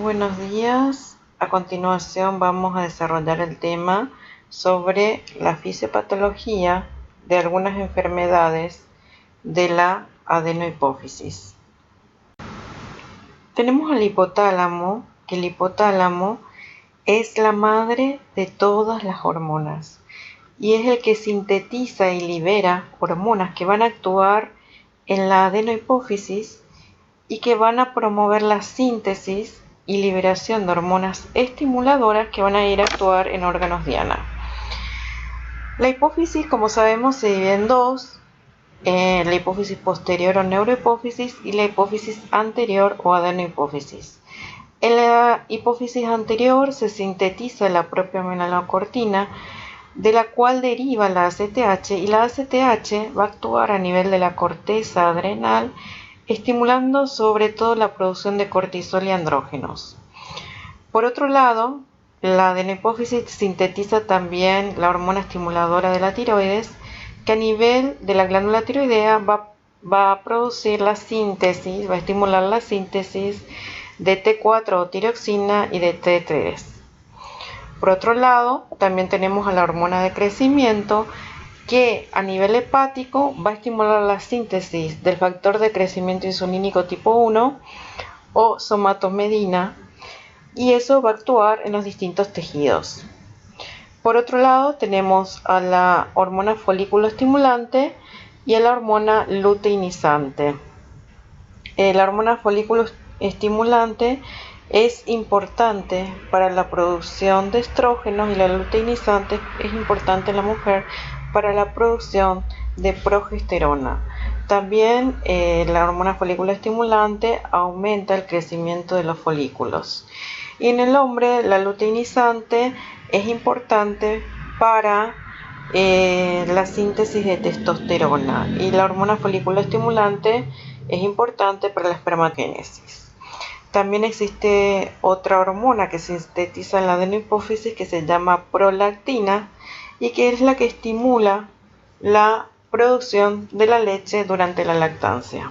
buenos días. A continuación vamos a desarrollar el tema sobre la fisiopatología de algunas enfermedades de la adenohipófisis. Tenemos al hipotálamo, que el hipotálamo es la madre de todas las hormonas y es el que sintetiza y libera hormonas que van a actuar en la adenohipófisis y que van a promover la síntesis y liberación de hormonas estimuladoras que van a ir a actuar en órganos diana. La hipófisis, como sabemos, se divide en dos: la hipófisis posterior o neurohipófisis y la hipófisis anterior o adenohipófisis. En la hipófisis anterior se sintetiza la propia melanocortina, de la cual deriva la ACTH, y la ACTH va a actuar a nivel de la corteza adrenal, estimulando sobre todo la producción de cortisol y andrógenos. Por otro lado, la adenohipófisis sintetiza también la hormona estimuladora de la tiroides, que a nivel de la glándula tiroidea va a producir la síntesis, va a estimular la síntesis de T4 o tiroxina y de T3. Por otro lado, también tenemos a la hormona de crecimiento, que a nivel hepático va a estimular la síntesis del factor de crecimiento insulínico tipo 1 o somatomedina, y eso va a actuar en los distintos tejidos. Por otro lado, tenemos a la hormona folículo estimulante y a la hormona luteinizante. La hormona folículo estimulante es importante para la producción de estrógenos y la luteinizante es importante en la mujer para la producción de progesterona. También la hormona folículo estimulante aumenta el crecimiento de los folículos. Y en el hombre, la luteinizante es importante para la síntesis de testosterona, y la hormona folículo estimulante es importante para la espermatogénesis. También existe otra hormona que se sintetiza en la adenohipófisis que se llama prolactina y que es la que estimula la producción de la leche durante la lactancia.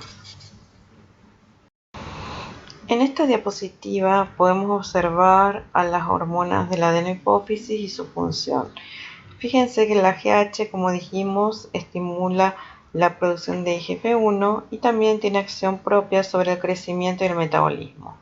En esta diapositiva podemos observar a las hormonas de la adenohipófisis y su función. Fíjense que la GH, como dijimos, estimula la producción de IGF-1 y también tiene acción propia sobre el crecimiento y el metabolismo.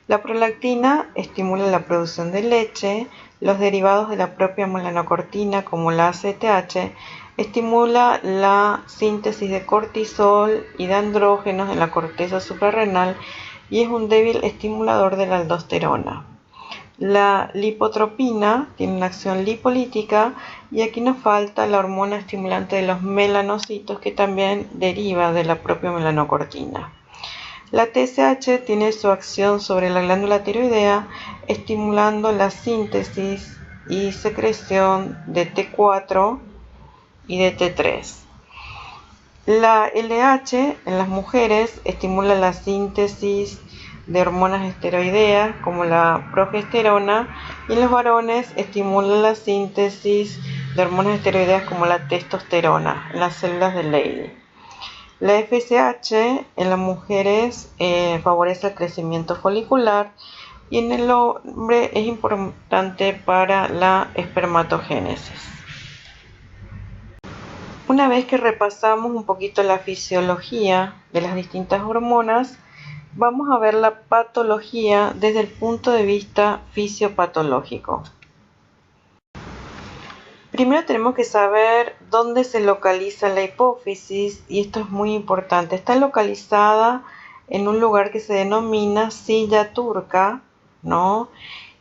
La prolactina estimula la producción de leche. Los derivados de la propia melanocortina, como la ACTH, estimula la síntesis de cortisol y de andrógenos en la corteza suprarrenal y es un débil estimulador de la aldosterona. La lipotropina tiene una acción lipolítica y aquí nos falta la hormona estimulante de los melanocitos, que también deriva de la propia melanocortina. La TSH tiene su acción sobre la glándula tiroidea, estimulando la síntesis y secreción de T4 y de T3. La LH en las mujeres estimula la síntesis de hormonas esteroideas como la progesterona, y en los varones estimula la síntesis de hormonas esteroideas como la testosterona en las células de Leydig. La FSH en las mujeres favorece el crecimiento folicular y en el hombre es importante para la espermatogénesis. Una vez que repasamos un poquito la fisiología de las distintas hormonas, vamos a ver la patología desde el punto de vista fisiopatológico. Primero tenemos que saber dónde se localiza la hipófisis, y esto es muy importante. Está localizada en un lugar que se denomina silla turca, ¿no?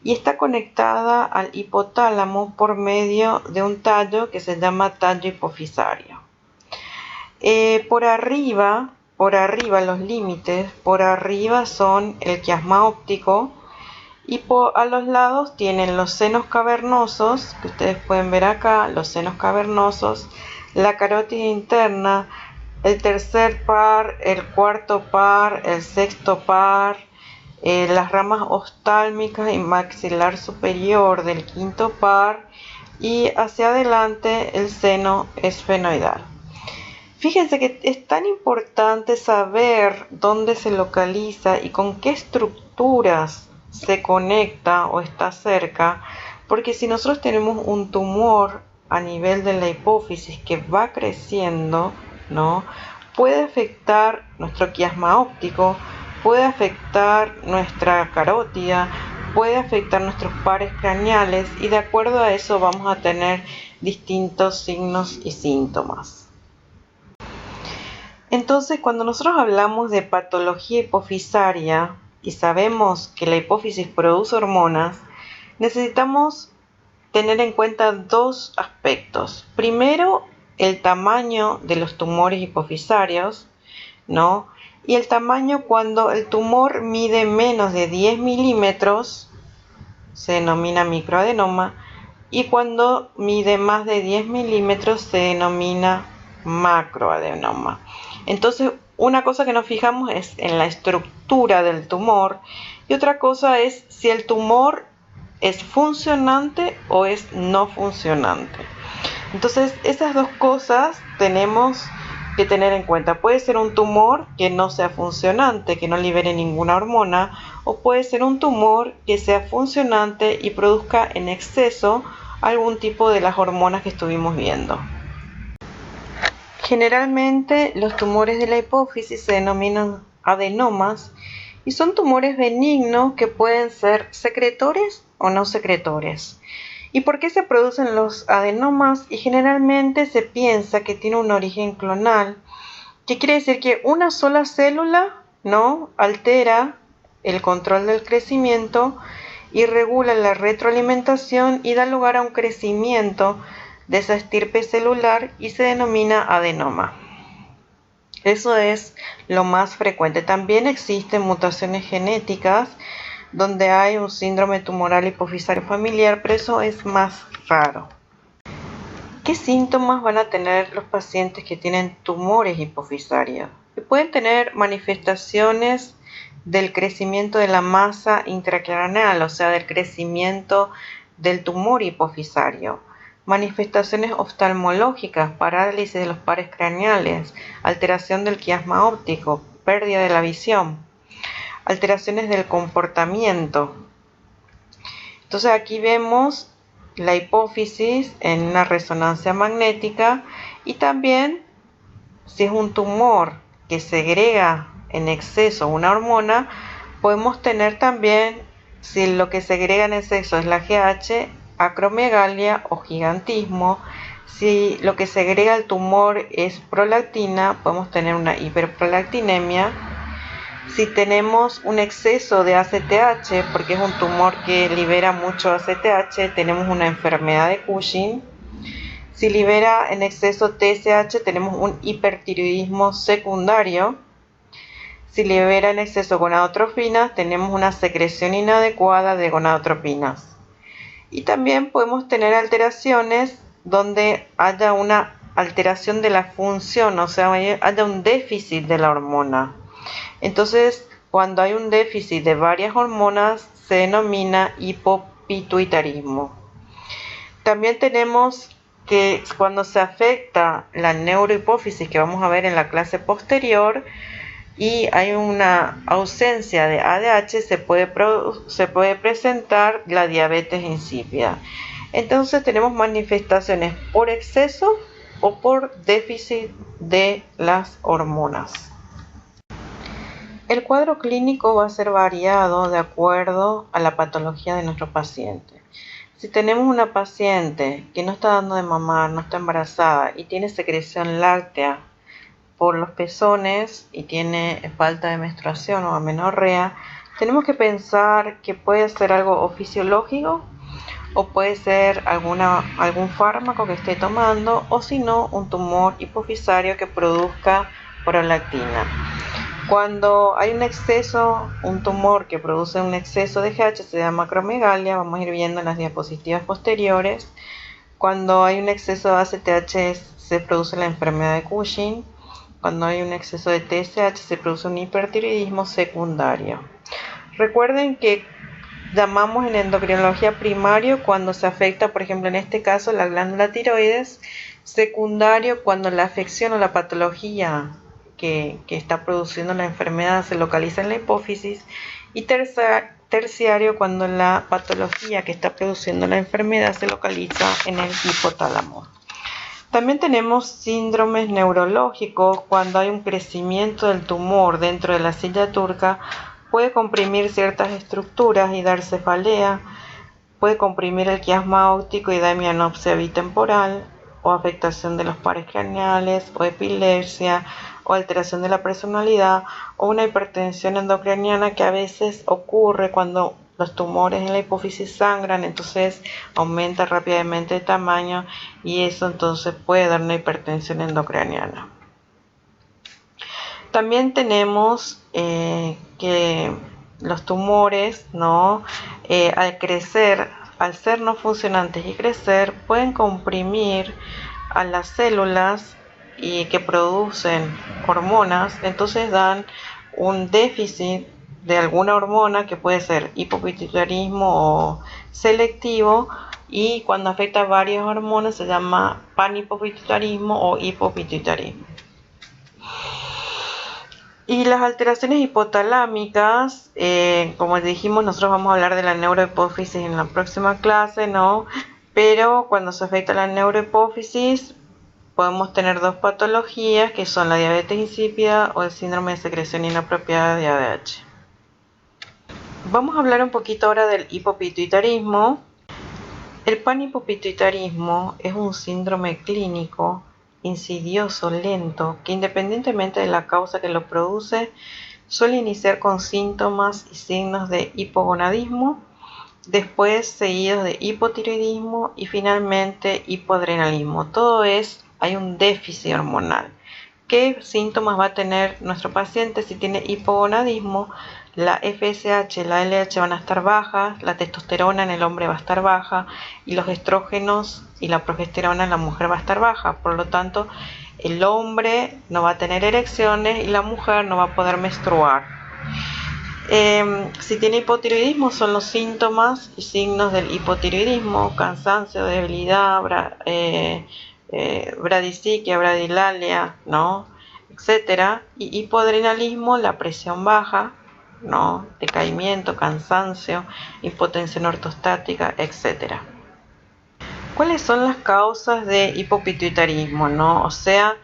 Y está conectada al hipotálamo por medio de un tallo que se llama tallo hipofisario. Por arriba, los límites, por arriba son el quiasma óptico, y a los lados tienen los senos cavernosos, que ustedes pueden ver acá, los senos cavernosos, la carótida interna, el tercer par, el cuarto par, el sexto par, las ramas oftálmicas y maxilar superior del quinto par, y hacia adelante el seno esfenoidal. Fíjense que es tan importante saber dónde se localiza y con qué estructuras se conecta o está cerca, porque si nosotros tenemos un tumor a nivel de la hipófisis que va creciendo, ¿no? Puede afectar nuestro quiasma óptico, puede afectar nuestra carótida, puede afectar nuestros pares craneales y de acuerdo a eso vamos a tener distintos signos y síntomas. Entonces, cuando nosotros hablamos de patología hipofisaria y sabemos que la hipófisis produce hormonas, necesitamos tener en cuenta dos aspectos. Primero, el tamaño de los tumores hipofisarios, ¿no? Y el tamaño cuando el tumor mide menos de 10 milímetros, se denomina microadenoma, y cuando mide más de 10 milímetros se denomina macroadenoma. Entonces, una cosa que nos fijamos es en la estructura del tumor y otra cosa es si el tumor es funcionante o es no funcionante. Entonces, esas dos cosas tenemos que tener en cuenta. Puede ser un tumor que no sea funcionante, que no libere ninguna hormona, o puede ser un tumor que sea funcionante y produzca en exceso algún tipo de las hormonas que estuvimos viendo. Generalmente los tumores de la hipófisis se denominan adenomas y son tumores benignos que pueden ser secretores o no secretores. ¿Y por qué se producen los adenomas? Y generalmente se piensa que tiene un origen clonal, que quiere decir que una sola célula, ¿no?, altera el control del crecimiento y regula la retroalimentación y da lugar a un crecimiento de esa estirpe celular y se denomina adenoma. Eso es lo más frecuente. También existen mutaciones genéticas donde hay un síndrome tumoral hipofisario familiar, pero eso es más raro. ¿Qué síntomas van a tener los pacientes que tienen tumores hipofisarios? Pueden tener manifestaciones del crecimiento de la masa intracraneal, o sea, del crecimiento del tumor hipofisario. Manifestaciones oftalmológicas, parálisis de los pares craneales, alteración del quiasma óptico, pérdida de la visión, alteraciones del comportamiento. Entonces aquí vemos la hipófisis en una resonancia magnética y también si es un tumor que segrega en exceso una hormona, podemos tener también, si lo que segrega en exceso es la GH, acromegalia o gigantismo. Si lo que segrega el tumor es prolactina, podemos tener una hiperprolactinemia. Si tenemos un exceso de ACTH, porque es un tumor que libera mucho ACTH, tenemos una enfermedad de Cushing. Si libera en exceso TSH, tenemos un hipertiroidismo secundario. Si libera en exceso gonadotropinas, tenemos una secreción inadecuada de gonadotropinas. Y también podemos tener alteraciones donde haya una alteración de la función, o sea, haya un déficit de la hormona. Entonces, cuando hay un déficit de varias hormonas, se denomina hipopituitarismo. También tenemos que cuando se afecta la neurohipófisis, que vamos a ver en la clase posterior, y hay una ausencia de ADH, se puede presentar la diabetes insípida. Entonces tenemos manifestaciones por exceso o por déficit de las hormonas. El cuadro clínico va a ser variado de acuerdo a la patología de nuestro paciente. Si tenemos una paciente que no está dando de mamar, no está embarazada y tiene secreción láctea por los pezones y tiene falta de menstruación o amenorrea, tenemos que pensar que puede ser algo o fisiológico o puede ser algún fármaco que esté tomando o si no un tumor hipofisario que produzca prolactina. Cuando hay un tumor que produce un exceso de GH se llama acromegalia, vamos a ir viendo en las diapositivas posteriores. Cuando hay un exceso de ACTH se produce la enfermedad de Cushing. Cuando hay un exceso de TSH se produce un hipertiroidismo secundario. Recuerden que llamamos en endocrinología primario cuando se afecta, por ejemplo, en este caso, la glándula tiroides, secundario cuando la afección o la patología que está produciendo la enfermedad se localiza en la hipófisis, y terciario cuando la patología que está produciendo la enfermedad se localiza en el hipotálamo. También tenemos síndromes neurológicos cuando hay un crecimiento del tumor dentro de la silla turca, puede comprimir ciertas estructuras y dar cefalea, puede comprimir el quiasma óptico y dar mianopsia bitemporal, o afectación de los pares craneales, o epilepsia, o alteración de la personalidad, o una hipertensión endocraniana que a veces ocurre cuando los tumores en la hipófisis sangran, entonces aumenta rápidamente el tamaño y eso entonces puede dar una hipertensión endocraniana. También tenemos que los tumores, ¿no? Al crecer, al ser no funcionantes y crecer, pueden comprimir a las células y que producen hormonas, entonces dan un déficit de alguna hormona que puede ser hipopituitarismo o selectivo, y cuando afecta a varias hormonas se llama panhipopituitarismo o hipopituitarismo. Y las alteraciones hipotalámicas, como dijimos, nosotros vamos a hablar de la neurohipófisis en la próxima clase, ¿no? Pero cuando se afecta la neurohipófisis, podemos tener dos patologías que son la diabetes insípida o el síndrome de secreción inapropiada de ADH. Vamos a hablar un poquito ahora del hipopituitarismo. El panhipopituitarismo es un síndrome clínico insidioso, lento, que independientemente de la causa que lo produce, suele iniciar con síntomas y signos de hipogonadismo, después seguidos de hipotiroidismo y finalmente hipoadrenalismo. Hay un déficit hormonal. ¿Qué síntomas va a tener nuestro paciente si tiene hipogonadismo? La FSH, la LH van a estar bajas, la testosterona en el hombre va a estar baja y los estrógenos y la progesterona en la mujer va a estar baja. Por lo tanto, el hombre no va a tener erecciones y la mujer no va a poder menstruar. Si tiene hipotiroidismo, son los síntomas y signos del hipotiroidismo: cansancio, debilidad, bradisiquia, bradilalia, ¿no? Etcétera. Y hipoadrenalismo, la presión baja, ¿no? Decaimiento, cansancio, hipotensión ortostática, etcétera. ¿Cuáles son las causas de hipopituitarismo, no? O sea,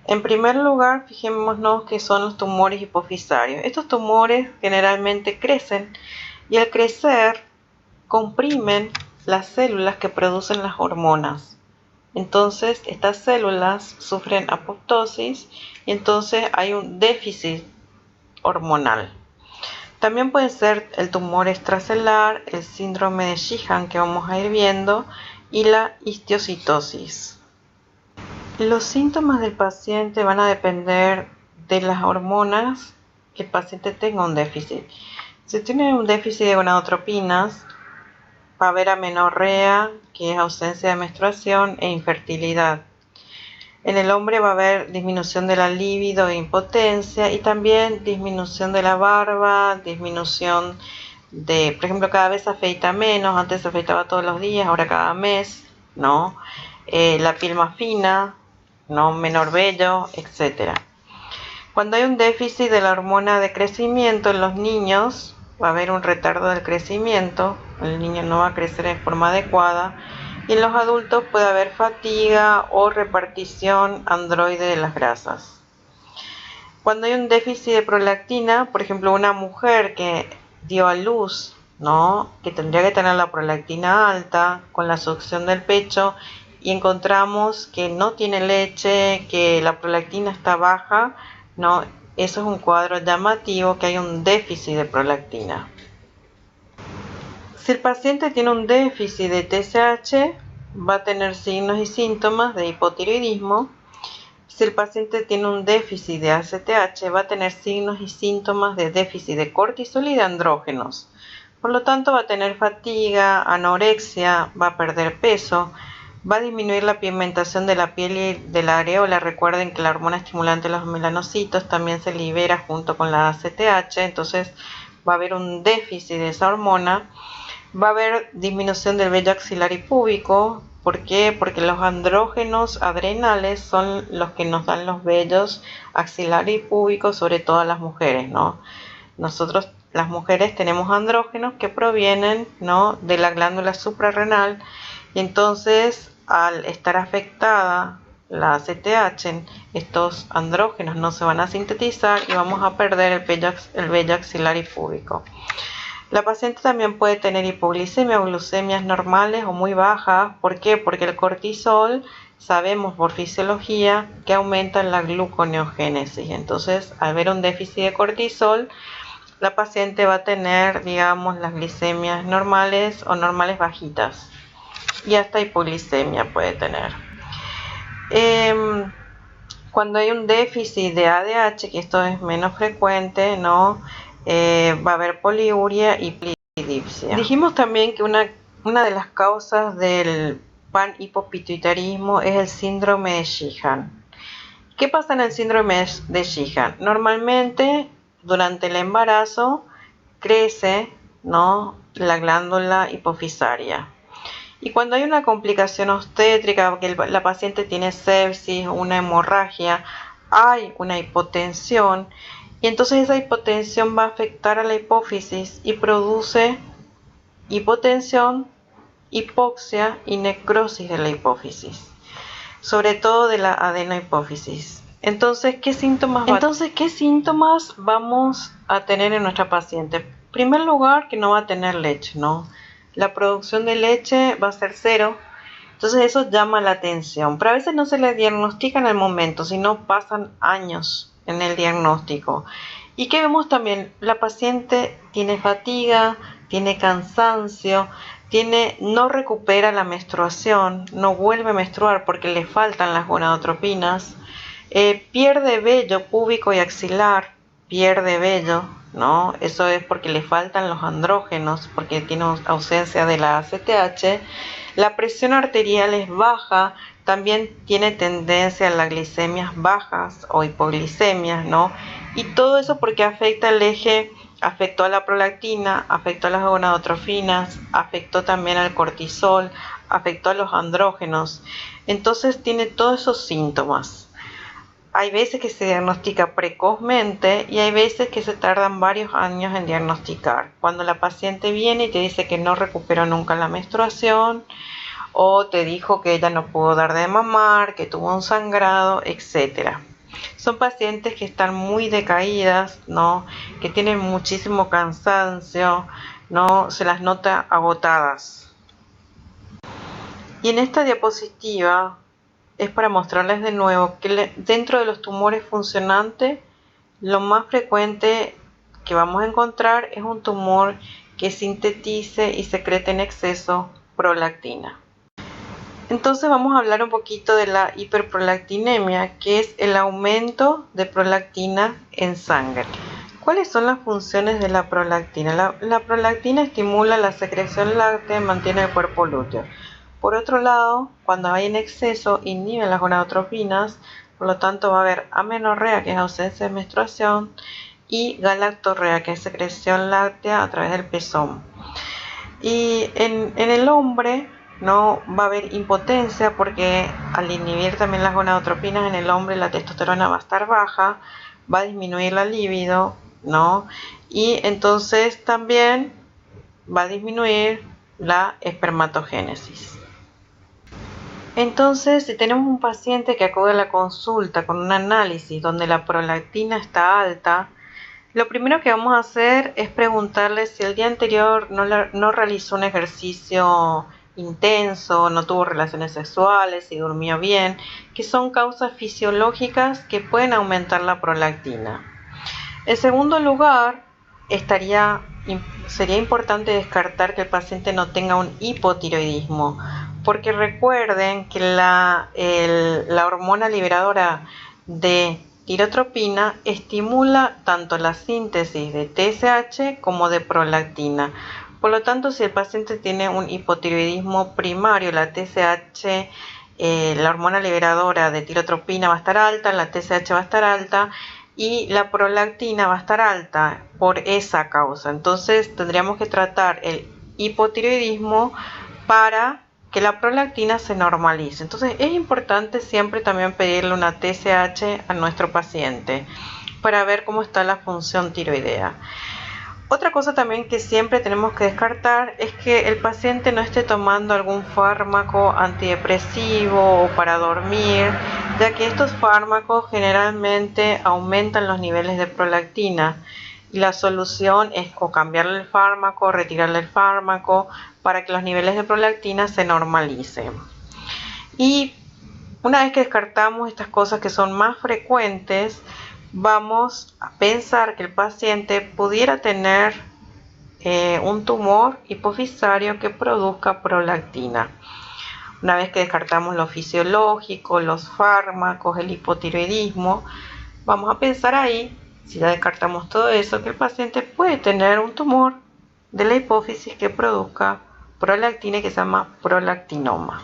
en primer lugar, fijémonos que son los tumores hipofisarios. Estos tumores generalmente crecen y al crecer comprimen las células que producen las hormonas. Entonces, estas células sufren apoptosis y entonces hay un déficit hormonal. También puede ser el tumor extracelular, el síndrome de Sheehan que vamos a ir viendo y la histiocytosis. Los síntomas del paciente van a depender de las hormonas que el paciente tenga un déficit. Si tiene un déficit de gonadotropinas, va a haber amenorrea, que es ausencia de menstruación, e infertilidad. En el hombre va a haber disminución de la libido e impotencia, y también disminución de la barba, disminución de, por ejemplo, cada vez se afeita menos, antes se afeitaba todos los días, ahora cada mes, ¿no? La piel más fina, ¿no? Menor vello, etc. Cuando hay un déficit de la hormona de crecimiento en los niños, va a haber un retardo del crecimiento, el niño no va a crecer en forma adecuada, y en los adultos puede haber fatiga o repartición androide de las grasas. Cuando hay un déficit de prolactina, por ejemplo, una mujer que dio a luz, ¿no? Que tendría que tener la prolactina alta con la succión del pecho, y encontramos que no tiene leche, que la prolactina está baja, ¿no? Eso es un cuadro llamativo que hay un déficit de prolactina. Si el paciente tiene un déficit de TSH, va a tener signos y síntomas de hipotiroidismo. Si el paciente tiene un déficit de ACTH, va a tener signos y síntomas de déficit de cortisol y de andrógenos. Por lo tanto, va a tener fatiga, anorexia, va a perder peso, va a disminuir la pigmentación de la piel y de la areola. Recuerden que la hormona estimulante de los melanocitos también se libera junto con la ACTH, entonces va a haber un déficit de esa hormona. Va a haber disminución del vello axilar y púbico. ¿Por qué? Porque los andrógenos adrenales son los que nos dan los vellos axilar y púbicos, sobre todo a las mujeres, ¿no? Nosotros las mujeres tenemos andrógenos que provienen, ¿no?, de la glándula suprarrenal, y entonces al estar afectada la ACTH, estos andrógenos no se van a sintetizar y vamos a perder el vello axilar y púbico. La paciente también puede tener hipoglicemia o glucemias normales o muy bajas. ¿Por qué? Porque el cortisol, sabemos por fisiología que aumenta la gluconeogénesis. Entonces, al ver un déficit de cortisol, la paciente va a tener, digamos, las glicemias normales o normales bajitas. Y hasta hipoglicemia puede tener. Cuando hay un déficit de ADH, que esto es menos frecuente, ¿no?, va a haber poliuria y polidipsia. Dijimos también que una de las causas del panhipopituitarismo es el síndrome de Sheehan. ¿Qué pasa en el síndrome de Sheehan? Normalmente, durante el embarazo, crece, ¿no?, la glándula hipofisaria. Y cuando hay una complicación obstétrica, que la paciente tiene sepsis o una hemorragia, hay una hipotensión, y entonces esa hipotensión va a afectar a la hipófisis y produce hipotensión, hipoxia y necrosis de la hipófisis, sobre todo de la adenohipófisis. Entonces, ¿qué síntomas vamos a tener en nuestra paciente? En primer lugar, que no va a tener leche, ¿no? La producción de leche va a ser cero, entonces eso llama la atención, pero a veces no se le diagnostica en el momento, sino pasan años en el diagnóstico. Y que vemos también, la paciente tiene fatiga, tiene cansancio, no recupera la menstruación, no vuelve a menstruar porque le faltan las gonadotropinas, pierde vello púbico y axilar, pierde vello, ¿no? Eso es porque le faltan los andrógenos, porque tiene ausencia de la ACTH. La presión arterial es baja, también tiene tendencia a las glicemias bajas o hipoglicemias, ¿no? Y todo eso porque afecta el eje, afectó a la prolactina, afectó a las gonadotrofinas, afectó también al cortisol, afectó a los andrógenos. Entonces tiene todos esos síntomas. Hay veces que se diagnostica precozmente y hay veces que se tardan varios años en diagnosticar. Cuando la paciente viene y te dice que no recuperó nunca la menstruación, o te dijo que ella no pudo dar de mamar, que tuvo un sangrado, etc. Son pacientes que están muy decaídas, ¿no?, que tienen muchísimo cansancio, ¿no?, se las nota agotadas. Y en esta diapositiva es para mostrarles de nuevo que dentro de los tumores funcionantes, lo más frecuente que vamos a encontrar es un tumor que sintetice y secrete en exceso prolactina. Entonces vamos a hablar un poquito de la hiperprolactinemia, que es el aumento de prolactina en sangre. ¿Cuáles son las funciones de la prolactina? La prolactina estimula la secreción láctea y mantiene el cuerpo lúteo. Por otro lado, cuando hay en exceso, inhibe las gonadotropinas, por lo tanto va a haber amenorrea, que es ausencia de menstruación, y galactorrea, que es secreción láctea a través del pezón. Y en el hombre no va a haber impotencia, porque al inhibir también las gonadotropinas en el hombre, la testosterona va a estar baja, va a disminuir la libido, ¿no? Y entonces también va a disminuir la espermatogénesis. Entonces, si tenemos un paciente que acude a la consulta con un análisis donde la prolactina está alta, lo primero que vamos a hacer es preguntarle si el día anterior no realizó un ejercicio intenso, no tuvo relaciones sexuales, si durmió bien, que son causas fisiológicas que pueden aumentar la prolactina. En segundo lugar, sería importante descartar que el paciente no tenga un hipotiroidismo, porque recuerden que la hormona liberadora de tirotropina estimula tanto la síntesis de TSH como de prolactina. Por lo tanto, si el paciente tiene un hipotiroidismo primario, la TSH, la hormona liberadora de tirotropina va a estar alta, la TSH va a estar alta y la prolactina va a estar alta por esa causa. Entonces tendríamos que tratar el hipotiroidismo para que la prolactina se normalice. Entonces es importante siempre también pedirle una TSH a nuestro paciente para ver cómo está la función tiroidea. Otra cosa también que siempre tenemos que descartar es que el paciente no esté tomando algún fármaco antidepresivo o para dormir, ya que estos fármacos generalmente aumentan los niveles de prolactina y la solución es o cambiarle el fármaco o retirarle el fármaco para que los niveles de prolactina se normalicen. Y una vez que descartamos estas cosas que son más frecuentes, vamos a pensar que el paciente pudiera tener un tumor hipofisario que produzca prolactina. Una vez que descartamos lo fisiológico, los fármacos, el hipotiroidismo, vamos a pensar ahí, si ya descartamos todo eso, que el paciente puede tener un tumor de la hipófisis que produzca prolactina y que se llama prolactinoma.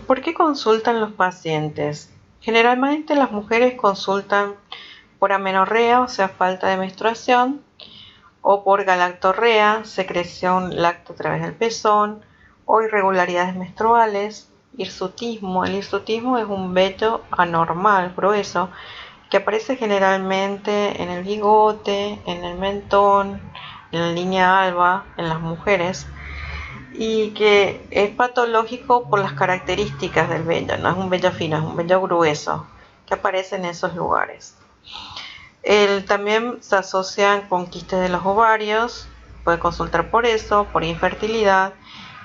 ¿Por qué consultan los pacientes? Generalmente las mujeres consultan por amenorrea, o sea, falta de menstruación, o por galactorrea, secreción láctea a través del pezón, o irregularidades menstruales, hirsutismo. El hirsutismo es un vello anormal, grueso, que aparece generalmente en el bigote, en el mentón, en la línea alba, en las mujeres, y que es patológico por las características del vello. No es un vello fino, es un vello grueso que aparece en esos lugares. También se asocian con quistes de los ovarios, puede consultar por eso, por infertilidad.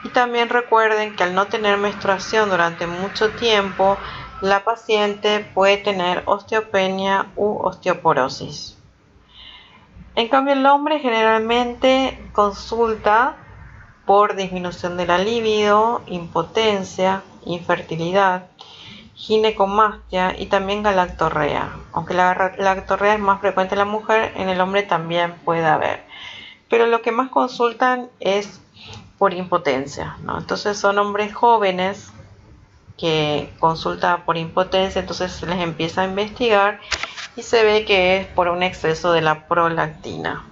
Y también recuerden que al no tener menstruación durante mucho tiempo, la paciente puede tener osteopenia u osteoporosis. En cambio, el hombre generalmente consulta por disminución de la libido, impotencia, infertilidad, ginecomastia y también galactorrea. Aunque la galactorrea es más frecuente en la mujer, en el hombre también puede haber. Pero lo que más consultan es por impotencia, ¿no? Entonces son hombres jóvenes que consultan por impotencia, entonces se les empieza a investigar y se ve que es por un exceso de la prolactina.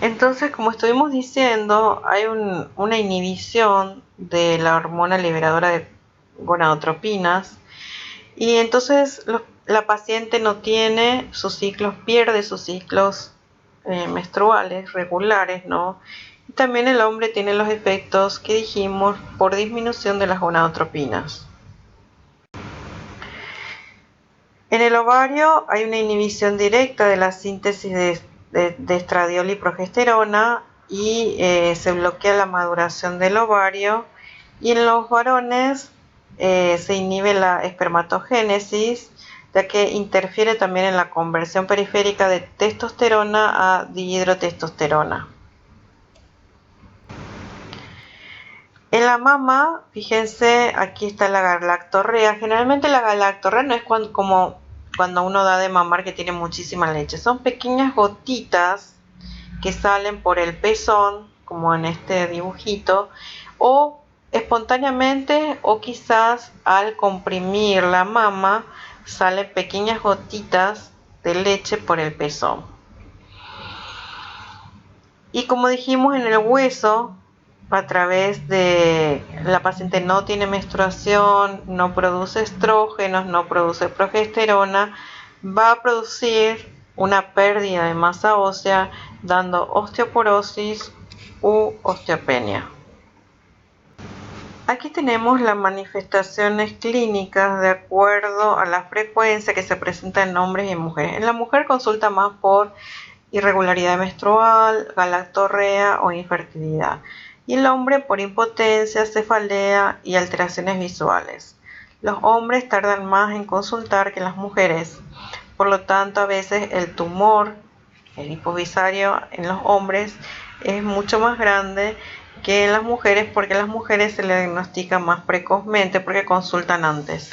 Entonces, como estuvimos diciendo, hay una inhibición de la hormona liberadora de gonadotropinas y entonces la paciente no tiene sus ciclos, pierde sus ciclos menstruales regulares, ¿no? Y también el hombre tiene los efectos que dijimos por disminución de las gonadotropinas. En el ovario hay una inhibición directa de la síntesis de estradiol y progesterona y se bloquea la maduración del ovario, y en los varones se inhibe la espermatogénesis, ya que interfiere también en la conversión periférica de testosterona a dihidrotestosterona. En la mama, fíjense, aquí está la galactorrea. Generalmente la galactorrea no es como cuando uno da de mamar que tiene muchísima leche. Son pequeñas gotitas que salen por el pezón, como en este dibujito, o espontáneamente o quizás al comprimir la mama salen pequeñas gotitas de leche por el pezón. Y como dijimos, en el hueso, a través de la paciente no tiene menstruación, no produce estrógenos, no produce progesterona, va a producir una pérdida de masa ósea, dando osteoporosis u osteopenia. Aquí tenemos las manifestaciones clínicas de acuerdo a la frecuencia que se presenta en hombres y en mujeres. En la mujer consulta más por irregularidad menstrual, galactorrea o infertilidad, y el hombre por impotencia, cefalea y alteraciones visuales. Los hombres tardan más en consultar que las mujeres, por lo tanto a veces el tumor, el hipofisario en los hombres es mucho más grande que en las mujeres, porque a las mujeres se le diagnostica más precozmente porque consultan antes.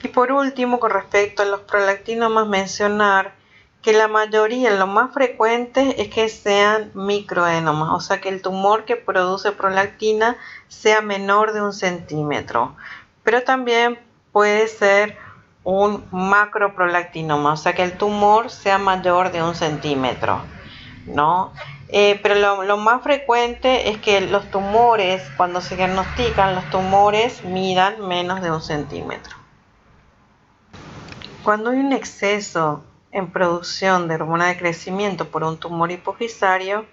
Y por último, con respecto a los prolactinomas, mencionar que la mayoría, lo más frecuente es que sean microadenomas, o sea que el tumor que produce prolactina sea menor de 1 centímetro, pero también puede ser un macroprolactinoma, o sea que el tumor sea mayor de 1 centímetro, ¿no? Pero lo más frecuente es que los tumores, cuando se diagnostican, los tumores midan menos de 1 centímetro. Cuando hay un exceso en producción de hormona de crecimiento por un tumor hipofisario,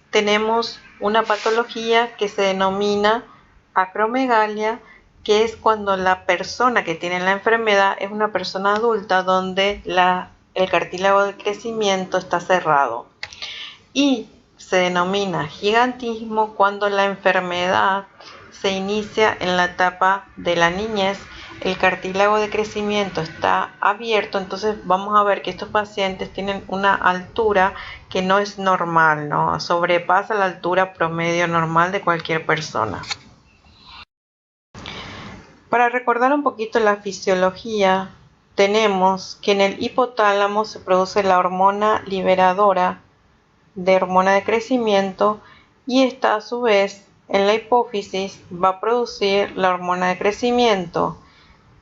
tenemos una patología que se denomina acromegalia, que es cuando la persona que tiene la enfermedad es una persona adulta donde el cartílago de crecimiento está cerrado. Y se denomina gigantismo cuando la enfermedad se inicia en la etapa de la niñez, el cartílago de crecimiento está abierto, entonces vamos a ver que estos pacientes tienen una altura que no es normal, ¿no? Sobrepasa la altura promedio normal de cualquier persona. Para recordar un poquito la fisiología, tenemos que en el hipotálamo se produce la hormona liberadora de hormona de crecimiento y esta a su vez en la hipófisis va a producir la hormona de crecimiento.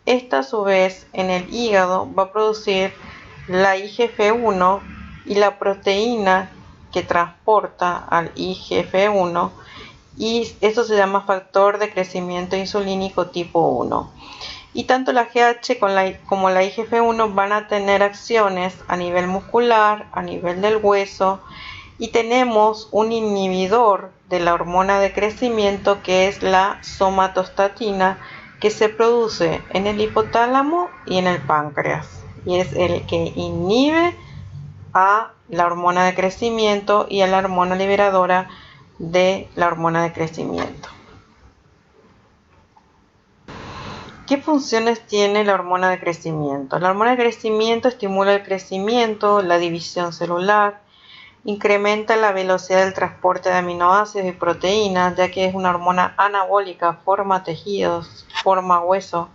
Esta a su vez en el hígado va a producir la IGF-1 y la proteína que transporta al IGF-1 y esto se llama factor de crecimiento insulínico tipo 1. Y tanto la GH como la IGF-1 van a tener acciones a nivel muscular, a nivel del hueso, y tenemos un inhibidor de la hormona de crecimiento que es la somatostatina, que se produce en el hipotálamo y en el páncreas, y es el que inhibe a la hormona de crecimiento y a la hormona liberadora de la hormona de crecimiento. ¿Qué funciones tiene la hormona de crecimiento? La hormona de crecimiento estimula el crecimiento, la división celular, incrementa la velocidad del transporte de aminoácidos y proteínas, ya que es una hormona anabólica, forma tejidos, forma hueso,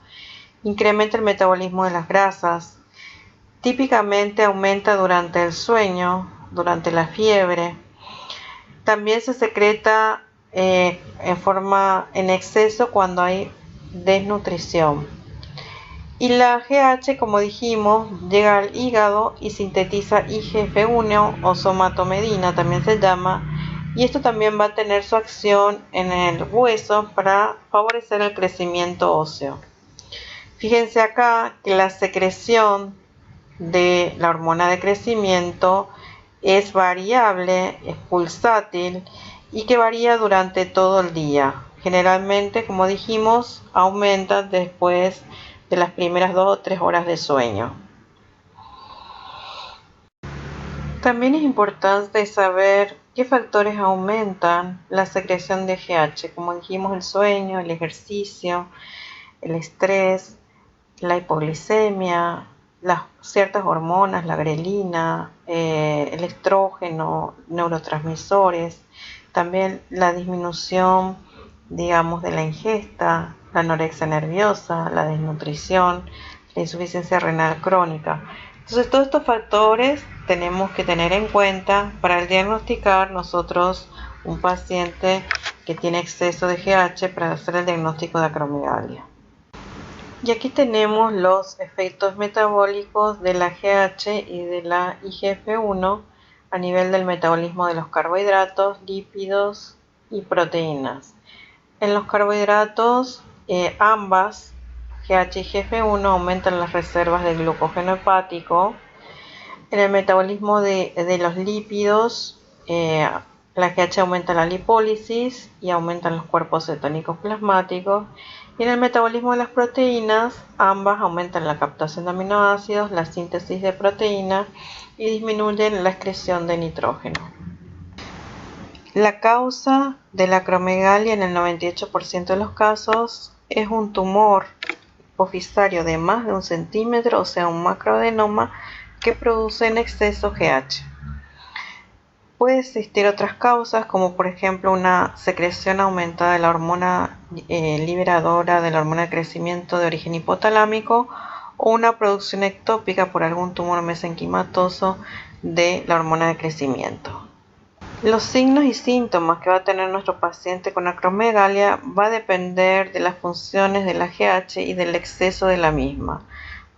incrementa el metabolismo de las grasas, típicamente aumenta durante el sueño, durante la fiebre. También se secreta en exceso cuando hay desnutrición. Y la GH, como dijimos, llega al hígado y sintetiza IGF-1 o somatomedina, también se llama, y esto también va a tener su acción en el hueso para favorecer el crecimiento óseo. Fíjense acá que la secreción de la hormona de crecimiento es variable, es pulsátil y que varía durante todo el día. Generalmente, como dijimos, aumenta después de las primeras 2 o 3 horas de sueño. También es importante saber qué factores aumentan la secreción de GH, como dijimos, el sueño, el ejercicio, el estrés, la hipoglicemia, ciertas hormonas, la grelina, el estrógeno, neurotransmisores, también la disminución, digamos, de la ingesta, la anorexia nerviosa, la desnutrición, la insuficiencia renal crónica. Entonces, todos estos factores tenemos que tener en cuenta para diagnosticar nosotros un paciente que tiene exceso de GH para hacer el diagnóstico de acromegalia. Y aquí tenemos los efectos metabólicos de la GH y de la IGF-1 a nivel del metabolismo de los carbohidratos, lípidos y proteínas. En los carbohidratos, ambas, GH y IGF-1, aumentan las reservas de glucógeno hepático. En el metabolismo de los lípidos, la GH aumenta la lipólisis y aumentan los cuerpos cetónicos plasmáticos. Y en el metabolismo de las proteínas, ambas aumentan la captación de aminoácidos, la síntesis de proteínas y disminuyen la excreción de nitrógeno. La causa de la acromegalia en el 98% de los casos es un tumor hipofisario de más de 1 centímetro, o sea, un macroadenoma que produce en exceso GH. Puede existir otras causas, como por ejemplo una secreción aumentada de la hormona liberadora de la hormona de crecimiento de origen hipotalámico o una producción ectópica por algún tumor mesenquimatoso de la hormona de crecimiento. Los signos y síntomas que va a tener nuestro paciente con acromegalia va a depender de las funciones de la GH y del exceso de la misma.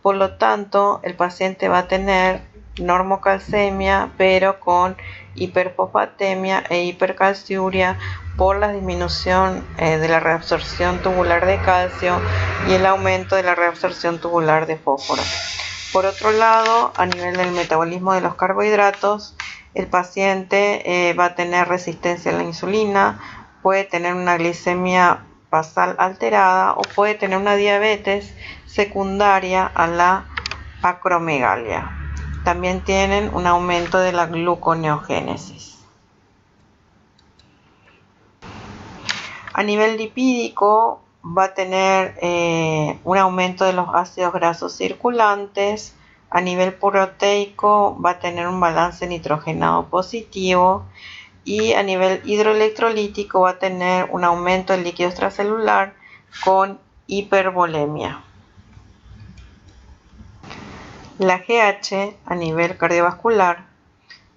Por lo tanto, el paciente va a tener normocalcemia, pero con hiperfosfatemia e hipercalciuria por la disminución de la reabsorción tubular de calcio y el aumento de la reabsorción tubular de fósforo. Por otro lado, a nivel del metabolismo de los carbohidratos, el paciente va a tener resistencia a la insulina, puede tener una glicemia basal alterada o puede tener una diabetes secundaria a la acromegalia. También tienen un aumento de la gluconeogénesis. A nivel lipídico va a tener un aumento de los ácidos grasos circulantes. A nivel proteico va a tener un balance nitrogenado positivo. Y a nivel hidroelectrolítico va a tener un aumento del líquido extracelular con hipervolemia. La GH a nivel cardiovascular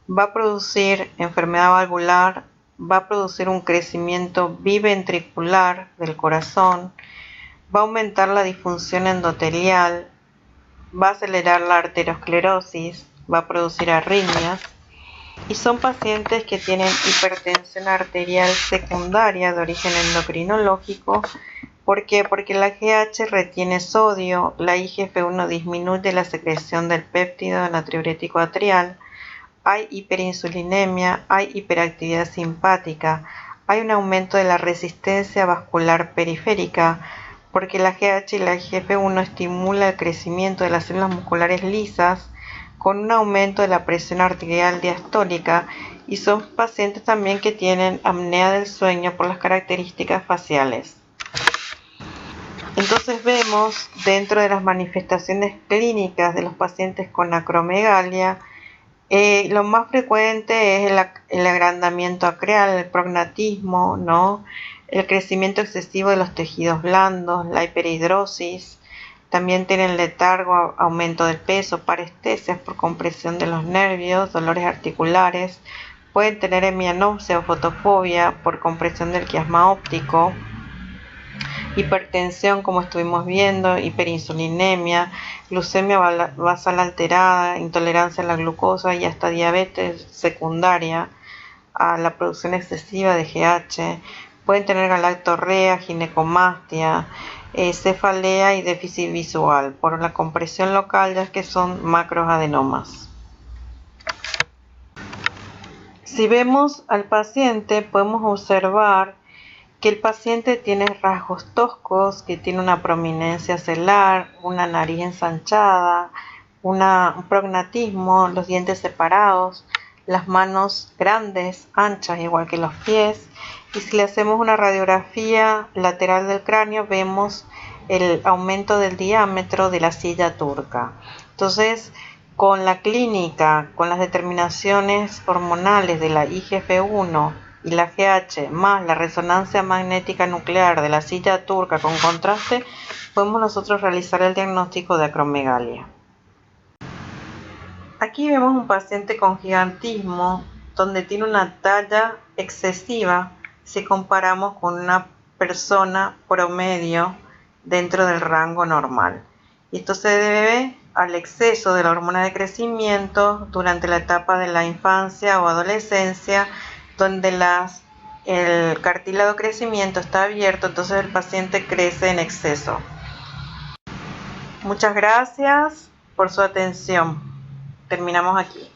va a producir enfermedad valvular, va a producir un crecimiento biventricular del corazón, va a aumentar la disfunción endotelial, va a acelerar la arteriosclerosis, va a producir arritmias y son pacientes que tienen hipertensión arterial secundaria de origen endocrinológico. ¿Por qué? Porque la GH retiene sodio, la IGF-1 disminuye la secreción del péptido natriurético atrial, hay hiperinsulinemia, hay hiperactividad simpática, hay un aumento de la resistencia vascular periférica, porque la GH y la IGF-1 estimula el crecimiento de las células musculares lisas con un aumento de la presión arterial diastólica y son pacientes también que tienen apnea del sueño por las características faciales. Entonces vemos dentro de las manifestaciones clínicas de los pacientes con acromegalia, lo más frecuente es el agrandamiento acreal, el prognatismo, ¿no? El crecimiento excesivo de los tejidos blandos, la hiperhidrosis, también tienen letargo, aumento del peso, parestesias por compresión de los nervios, dolores articulares, pueden tener hemianopsia o fotofobia por compresión del quiasma óptico, hipertensión como estuvimos viendo, hiperinsulinemia, glucemia basal alterada, intolerancia a la glucosa y hasta diabetes secundaria a la producción excesiva de GH. Pueden tener galactorrea, ginecomastia, cefalea y déficit visual por la compresión local, ya que son macroadenomas. Si vemos al paciente, podemos observar que el paciente tiene rasgos toscos, que tiene una prominencia celar, una nariz ensanchada, un prognatismo, los dientes separados, las manos grandes, anchas, igual que los pies. Y si le hacemos una radiografía lateral del cráneo, vemos el aumento del diámetro de la silla turca. Entonces, con la clínica, con las determinaciones hormonales de la IGF-1 y la GH más la resonancia magnética nuclear de la silla turca con contraste, podemos nosotros realizar el diagnóstico de acromegalia. Aquí vemos un paciente con gigantismo donde tiene una talla excesiva si comparamos con una persona promedio dentro del rango normal. Y esto se debe al exceso de la hormona de crecimiento durante la etapa de la infancia o adolescencia, donde el cartílago de crecimiento está abierto, entonces el paciente crece en exceso. Muchas gracias por su atención. Terminamos aquí.